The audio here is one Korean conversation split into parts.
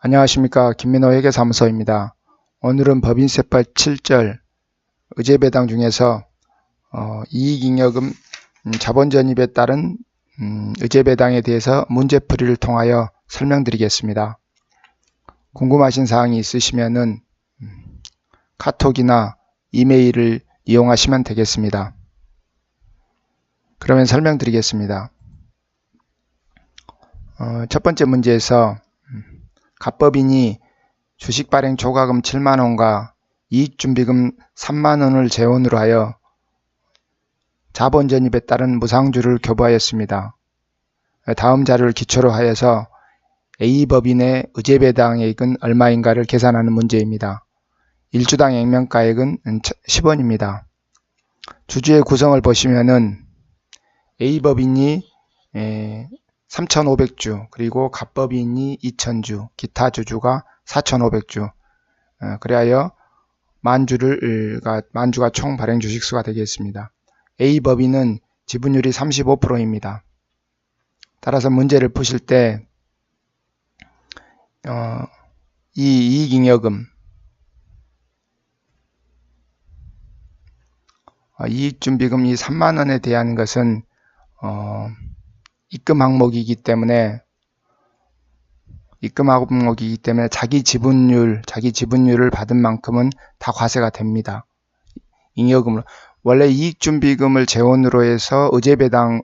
안녕하십니까. 김민호 회계사무소입니다. 오늘은 법인세법 7절 의제배당 중에서 이익잉여금 자본전입에 따른 의제배당에 대해서 문제풀이를 통하여 설명드리겠습니다. 궁금하신 사항이 있으시면은 카톡이나 이메일을 이용하시면 되겠습니다. 그러면 설명드리겠습니다. 첫 번째 문제에서 갑법인이 주식발행 초과금 7만원과 이익준비금 3만원을 재원으로 하여 자본전입에 따른 무상주를 교부하였습니다. 다음 자료를 기초로 하여서 A법인의 의제배당액은 얼마인가를 계산하는 문제입니다. 1주당 액면가액은 10원입니다. 주주의 구성을 보시면은 A법인이 3,500주, 그리고 갑법인이 2,000주, 기타 주주가 4,500주, 그리하여 만주가 총 발행 주식수가 되겠습니다. A법인은 지분율이 35%입니다. 따라서 문제를 푸실 때 이 이익잉여금, 이익준비금 이 3만원에 대한 것은 입금 항목이기 때문에 자기 지분율을 받은 만큼은 다 과세가 됩니다. 잉여금으로. 원래 이익준비금을 재원으로 해서 의제배당,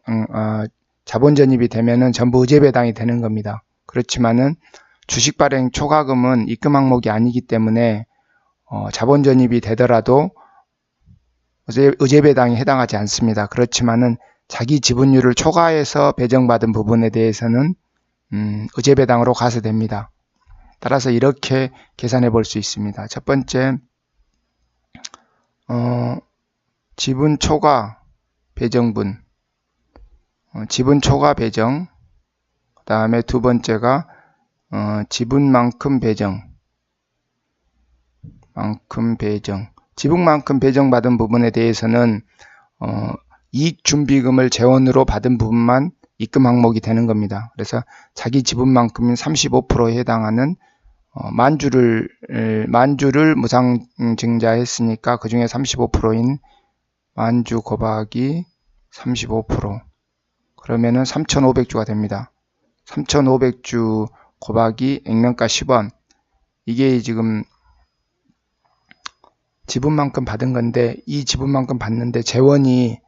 자본전입이 되면은 전부 의제배당이 되는 겁니다. 그렇지만은 주식발행 초과금은 입금 항목이 아니기 때문에 자본전입이 되더라도 의제배당이 해당하지 않습니다. 그렇지만은 자기 지분율을 초과해서 배정받은 부분에 대해서는 의제배당으로 과세됩니다. 따라서 이렇게 계산해 볼 수 있습니다. 첫 번째, 지분 초과 배정분, 지분 초과 배정, 그 다음에 두 번째가 지분만큼 배정, 지분만큼 배정받은 부분에 대해서는 이익준비금을 재원으로 받은 부분만 입금 항목이 되는 겁니다. 그래서 자기 지분만큼인 35%에 해당하는 만주를 무상증자했으니까 그 중에 35%인 만주 곱하기 35%, 그러면은 3,500주가 됩니다. 3,500주 곱하기 액면가 10원, 이게 지금 지분만큼 받은 건데, 이 지분만큼 받는데 재원을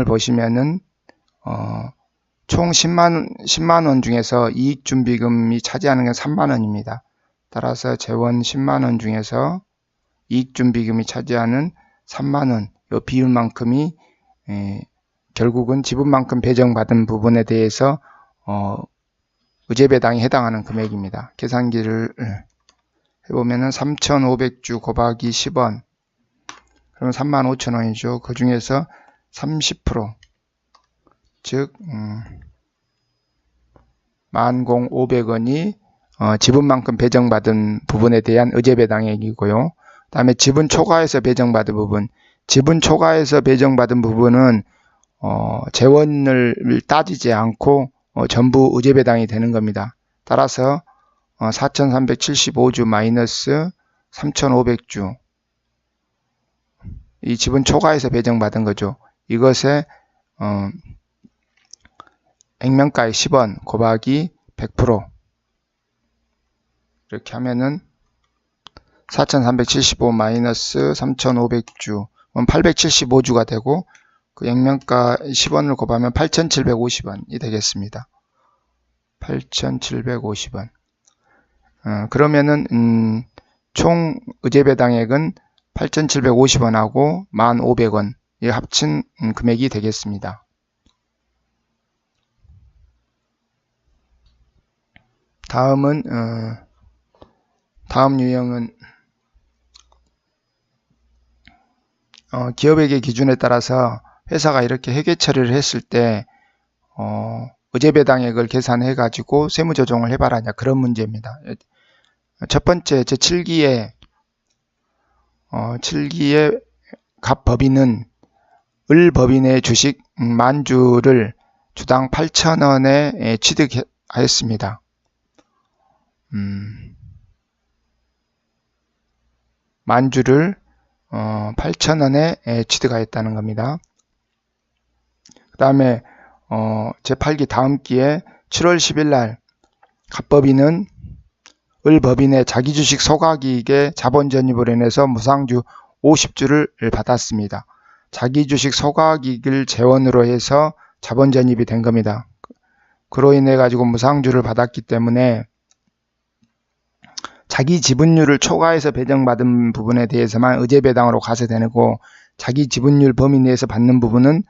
보시면은 총 10만원 중에서 이익준비금이 차지하는 게 3만원입니다. 따라서 재원 10만원 중에서 이익준비금이 차지하는 3만원, 이 비율만큼이 결국은 지분만큼 배정받은 부분에 대해서 의제배당이 해당하는 금액입니다. 계산기를 해보면은 3,500주 곱하기 10원, 그러면 35,000원이죠. 그 중에서 30%, 즉 10,500원이 지분만큼 배정받은 부분에 대한 의제배당액이고요. 그 다음에 지분 초과해서 배정받은 부분, 지분 초과해서 배정받은 부분은 재원을 따지지 않고 전부 의제배당이 되는 겁니다. 따라서 4,375주 마이너스 3,500주, 이 지분 초과해서 배정받은 거죠. 이것에 액면가의 10원 곱하기 100%, 이렇게 하면은 4,375 마이너스 3,500주, 875주가 되고, 그 액면가 10원을 곱하면 8,750원이 되겠습니다. 8,750원. 그러면은 총 의제배당액은 8,750원하고 1,500원, 이 합친 금액이 되겠습니다. 다음 유형은 기업회계 기준에 따라서 회사가 이렇게 회계 처리를 했을 때 의제배당액을 계산해 가지고 세무조정을 해봐라, 그런 문제입니다. 첫 번째, 제7기에 갑법인은 을법인의 주식 만주를 주당 8,000원에 취득하였습니다. 만주를 8,000원에 취득하였다는 겁니다. 그 다음에 제8기 다음 기에 7월 10일 날 갑법인은 을법인의 자기주식 소각이익의 자본전입으로 인해서 무상주 50주를 받았습니다. 자기주식 소각이익을 재원으로 해서 자본전입이 된 겁니다. 그로 인해 가지고 무상주를 받았기 때문에 자기 지분율을 초과해서 배정받은 부분에 대해서만 의제배당으로 과세되고, 자기 지분율 범위 내에서 받는 부분은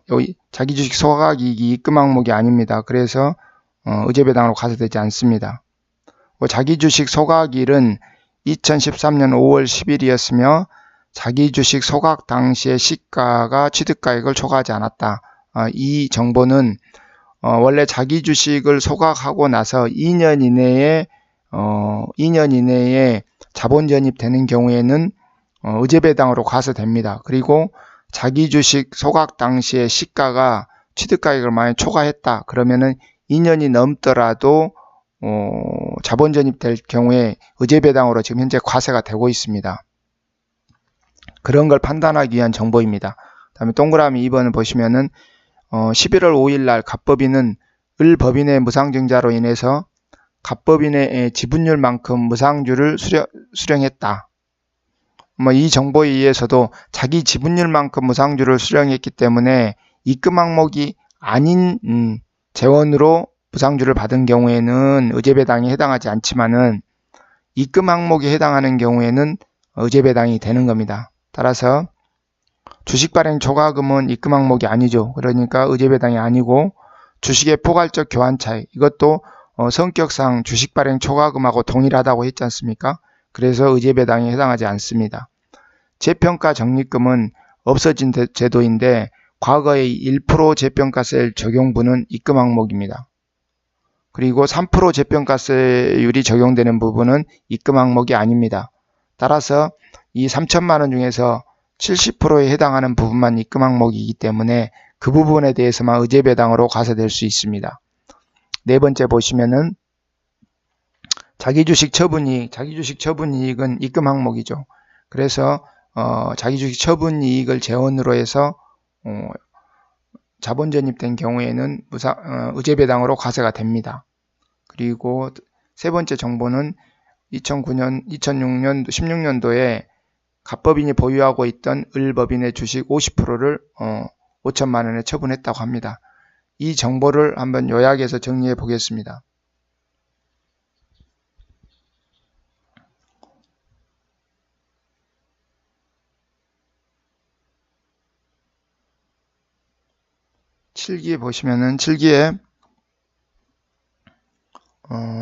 여기 자기주식 소각이익이 입금 항목이 아닙니다. 그래서 의제배당으로 과세되지 않습니다. 자기주식 소각일은 2013년 5월 10일이었으며 자기주식 소각 당시의 시가가 취득가액을 초과하지 않았다. 이 정보는 원래 자기주식을 소각하고 나서 2년 이내에 자본전입되는 경우에는 의제배당으로 과세됩니다. 그리고 자기주식 소각 당시의 시가가 취득가액을 많이 초과했다. 그러면은 2년이 넘더라도 자본전입될 경우에 의제배당으로 지금 현재 과세가 되고 있습니다. 그런 걸 판단하기 위한 정보입니다. 다음에 동그라미 2번을 보시면은 11월 5일 날 갑법인은 을법인의 무상증자로 인해서 갑법인의 지분율만큼 무상주를 수령했다. 이 정보에 의해서도 자기 지분율만큼 무상주를 수령했기 때문에 입금 항목이 아닌 재원으로 무상주를 받은 경우에는 의제배당이 해당하지 않지만은 입금 항목에 해당하는 경우에는 의제배당이 되는 겁니다. 따라서 주식발행 초과금은 입금 항목이 아니죠. 그러니까 의제배당이 아니고, 주식의 포괄적 교환 차익, 이것도 성격상 주식발행 초과금하고 동일하다고 했지 않습니까? 그래서 의제배당에 해당하지 않습니다. 재평가 적립금은 없어진 제도인데 과거의 1% 재평가세 적용분은 입금 항목입니다. 그리고 3% 재평가세율이 적용되는 부분은 입금 항목이 아닙니다. 따라서 이 3천만 원 중에서 70%에 해당하는 부분만 입금 항목이기 때문에 그 부분에 대해서만 의제배당으로 과세될 수 있습니다. 네 번째 보시면은 자기주식 처분이익은 입금 항목이죠. 그래서 자기주식 처분이익을 재원으로 해서 자본전입된 경우에는 의제배당으로 과세가 됩니다. 그리고 세 번째 정보는 2006년 16년도에 갑법인이 보유하고 있던 을법인의 주식 50%를 5천만 원에 처분했다고 합니다. 이 정보를 한번 요약해서 정리해 보겠습니다. (7기에) 보시면은 7기에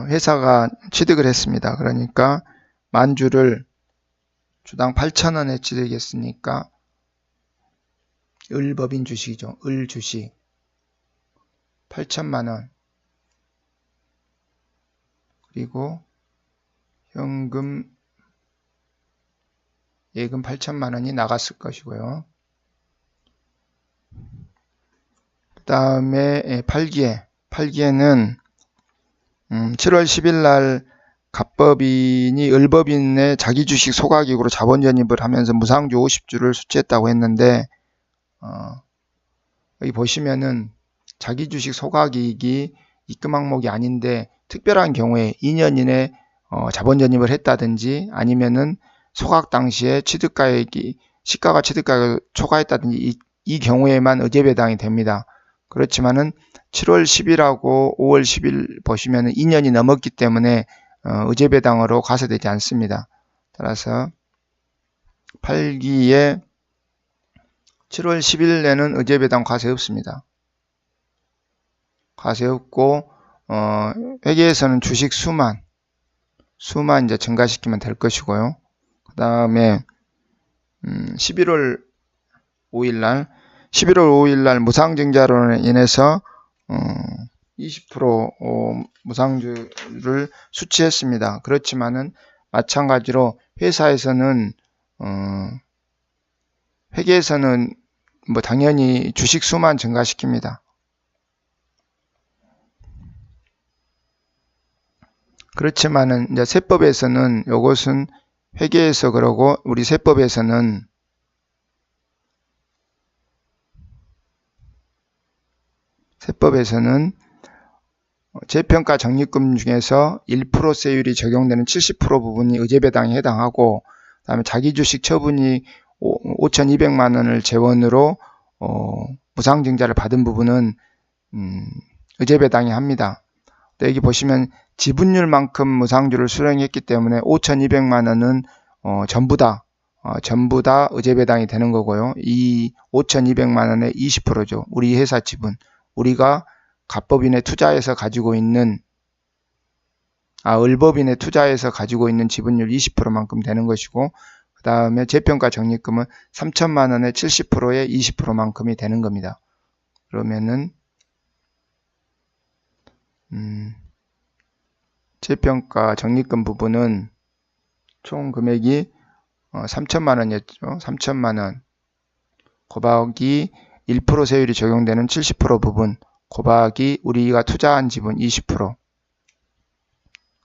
회사가 취득을 했습니다. 그러니까 만주를 주당 8,000원에 취득했으니까 을법인 주식이죠. 을주식 8천만원, 그리고 현금 예금 8천만원이 나갔을 것이고요. 그 다음에 8기에는 7월 10일 날 갑법인이 을법인의 자기주식 소각이익으로 자본전입을 하면서 무상주 50주를 수취했다고 했는데, 여기 보시면은 자기주식 소각이익이 입금 항목이 아닌데 특별한 경우에 2년 이내 자본전입을 했다든지, 아니면은 소각 당시에 시가가 취득가액을 초과했다든지 이 경우에만 의제배당이 됩니다. 그렇지만은 7월 10일하고 5월 10일 보시면은 2년이 넘었기 때문에 의제배당으로 과세되지 않습니다. 따라서 8기에 7월 10일에는 의제배당 과세 없습니다. 과세 없고 회계에서는 주식 수만 이제 증가시키면 될 것이고요. 그 다음에 11월 5일날 무상증자로 인해서 20% 무상주를 수취했습니다. 그렇지만은 마찬가지로 회계에서는 당연히 주식 수만 증가시킵니다. 그렇지만은 이제 세법에서는 요것은 회계에서 그러고 우리 세법에서는 재평가 적립금 중에서 1%세율이 적용되는 70% 부분이 의제배당에 해당하고, 그 다음에 자기주식 처분이 5,200만 원을 재원으로 무상증자를 받은 부분은 의제배당이 합니다. 여기 보시면 지분율만큼 무상주를 수령했기 때문에 5,200만 원은 전부 다 의제배당이 되는 거고요. 이 5,200만 원의 20%죠. 우리 회사 지분, 우리가 갑법인에 투자해서 가지고 있는 을법인에 투자해서 가지고 있는 지분율 20%만큼 되는 것이고, 그 다음에 재평가 적립금은 3천만 원의 70%의 20%만큼이 되는 겁니다. 그러면은 재평가 적립금 부분은 총 금액이 3천만 원이었죠. 3천만 원 곱하기 1% 세율이 적용되는 70% 부분 곱하기 우리가 투자한 지분 20%.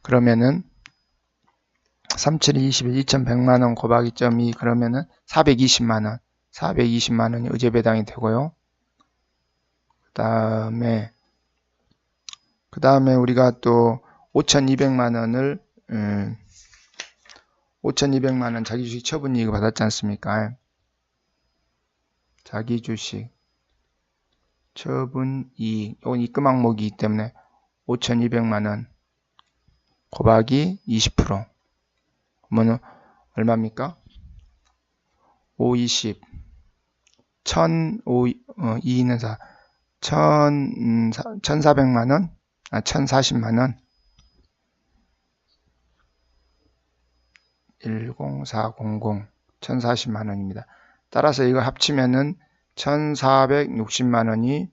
그러면은 3720에 2100만 원 곱하기 0.2 그러면은 420만 원. 420만 원이 의제배당이 되고요. 그 다음에 우리가 또 5,200만 원을 5,200만 원 자기주식 처분이익을 받았지 않습니까? 자기주식 처분이익, 이건 입금 항목이기 때문에 5,200만 원 곱하기 20%. 그러면 얼마입니까? 5, 20 2는 4 1,400만 원 1,040만 원 10400 1,040만 원입니다. 따라서 이걸 합치면은 1,460만 원이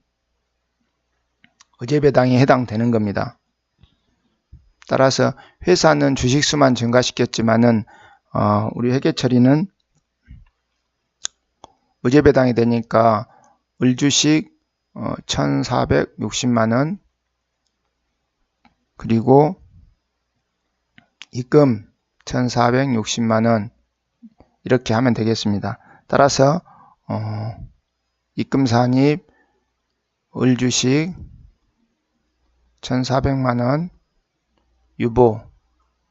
의제배당에 해당되는 겁니다. 따라서 회사는 주식수만 증가시켰지만은 우리 회계처리는 의제배당이 되니까 을주식 1,460만 원 그리고 입금 1,460만 원 이렇게 하면 되겠습니다. 따라서 입금 산입 을주식 1,400만 원 유보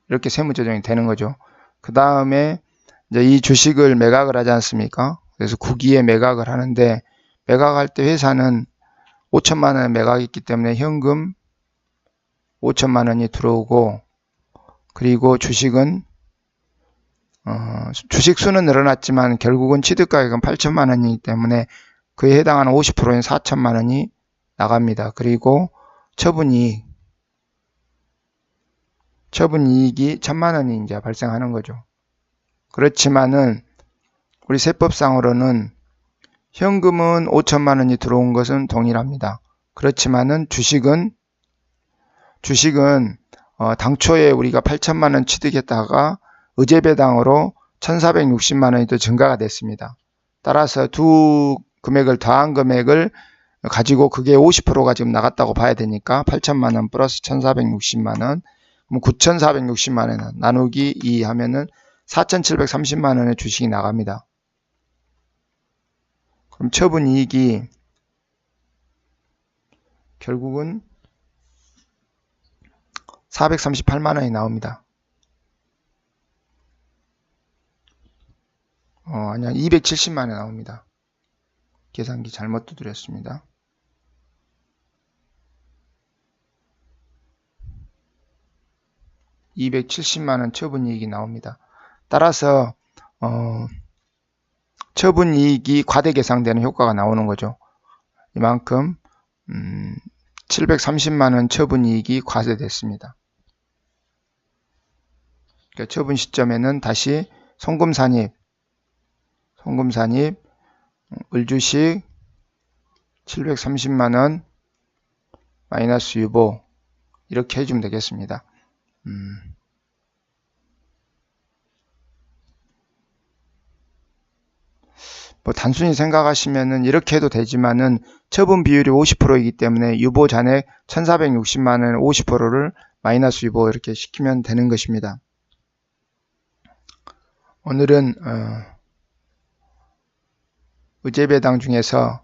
이렇게 세무조정이 되는 거죠. 그 다음에 이제 이 주식을 매각을 하지 않습니까? 그래서 구기에 매각을 하는데, 매각할 때 회사는 5천만 원에 매각했기 때문에 현금 5천만 원이 들어오고, 그리고 주식은 주식 수는 늘어났지만 결국은 취득가격은 8천만 원이기 때문에 그에 해당하는 50%인 4천만 원이 나갑니다. 그리고 처분이익이 1,000만 원이 이제 발생하는 거죠. 그렇지만은 우리 세법상으로는 현금은 5천만 원이 들어온 것은 동일합니다. 그렇지만은 주식은 당초에 우리가 8천만 원 취득했다가 의제배당으로 1,460만 원이 더 증가가 됐습니다. 따라서 두 금액을 더한 금액을 가지고 그게 50%가 지금 나갔다고 봐야 되니까 8천만 원 플러스 1,460만 원, 그럼 9,460만 원 나누기 2 하면은 4,730만 원의 주식이 나갑니다. 그럼 처분이익이 결국은 438만 원이 나옵니다. 아니야, 270만 원이 나옵니다. 계산기 잘못 두드렸습니다. (270만원) 처분이익이 나옵니다. 따라서 처분이익이 과대계상되는 효과가 나오는 거죠. 이만큼 730만원 처분이익이 과세됐습니다. 그러니까 처분 시점에는 다시 송금산입 을주식 730만원 마이너스 유보 이렇게 해주면 되겠습니다. 뭐 단순히 생각하시면은 이렇게 해도 되지만은 처분 비율이 50%이기 때문에 유보 잔액 1,460만원의 50%를 마이너스 유보 이렇게 시키면 되는 것입니다. 오늘은 의제배당 중에서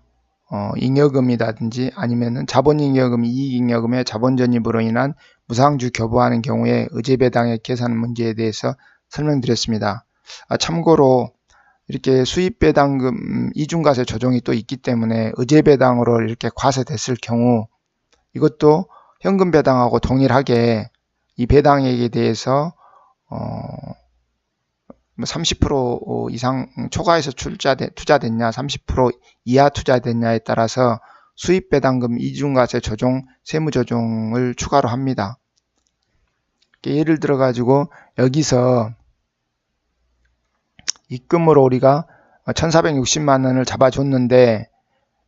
잉여금이라든지 아니면은 자본잉여금, 이익잉여금의 자본전입으로 인한 무상주 교부하는 경우에 의제배당의 계산 문제에 대해서 설명드렸습니다. 참고로 이렇게 수입배당금 이중과세 조정이 또 있기 때문에 의제배당으로 이렇게 과세됐을 경우 이것도 현금배당하고 동일하게 이 배당액에 대해서 30% 이상 초과해서 투자됐냐 30% 이하 투자됐냐에 따라서 수입배당금 이중과세 조정 세무조정을 추가로 합니다. 예를 들어 가지고 여기서 입금으로 우리가 1460만원을 잡아줬는데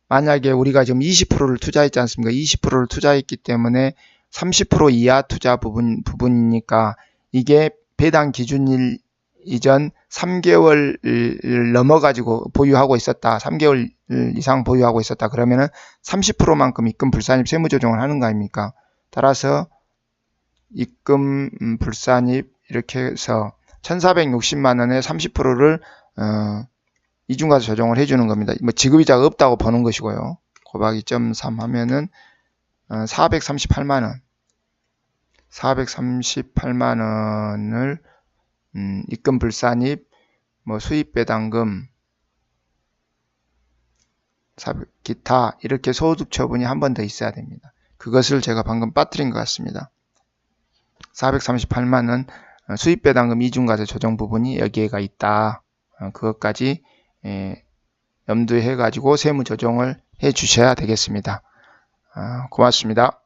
만약에 우리가 지금 20%를 투자했지 않습니까? 20%를 투자했기 때문에 30% 이하 투자 부분이니까 이게 배당 기준일 이전 3개월 넘어가지고 보유하고 있었다. 3개월 이상 보유하고 있었다. 그러면은 30%만큼 입금 불산입 세무조정을 하는 거 아닙니까? 따라서 입금 불산입 이렇게 해서 1460만원에 30%를 이중과세 조정을 해주는 겁니다. 뭐 지급이자가 없다고 보는 것이고요. 곱하기 0.3 하면은 438만원 438만원을 입금 불산입, 뭐 수입 배당금, 기타 이렇게 소득 처분이 한 번 더 있어야 됩니다. 그것을 제가 방금 빠뜨린 것 같습니다. 438만원 수입 배당금 이중과세 조정 부분이 여기에가 있다. 그것까지 염두해 가지고 세무 조정을 해 주셔야 되겠습니다. 고맙습니다.